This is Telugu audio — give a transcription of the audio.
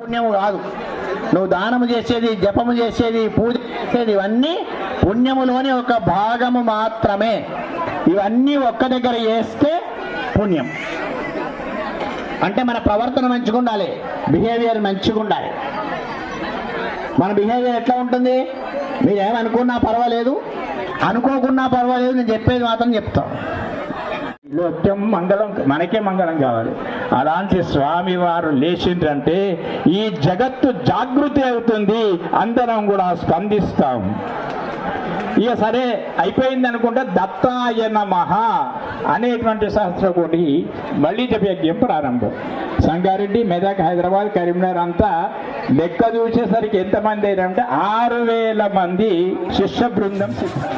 పుణ్యము కాదు. నువ్వు దానము చేసేది, జపము చేసేది, పూజ చేసేది ఇవన్నీ పుణ్యములోని ఒక భాగము మాత్రమే. ఇవన్నీ ఒక్క దగ్గర చేస్తే పుణ్యం. అంటే మన ప్రవర్తన మంచిగా ఉండాలి, బిహేవియర్ మంచిగా ఉండాలి. మన బిహేవియర్ ఎట్లా ఉంటుంది? మీరేమనుకున్నా పర్వాలేదు, అనుకోకున్నా పర్వాలేదు, నేను చెప్పేది మాత్రం చెప్తాం. నిత్యం మంగళం, మనకే మంగళం కావాలి. అలాంటి స్వామి వారు లేచిండ్రంటే ఈ జగత్తు జాగృతి అవుతుంది, అందరం కూడా స్పందిస్తాం. ఇక సరే అయిపోయింది అనుకుంటే దత్తాయ నమః అనేటువంటి సహస్రకోటి మళ్ళీ జపయజ్ఞం ప్రారంభం. సంగారెడ్డి, మెదక్, హైదరాబాద్, కరీంనగర్ అంతా లెక్క చూసేసరికి ఎంతమంది అయినంటే 6000 మంది శిష్య బృందం సిద్ధం.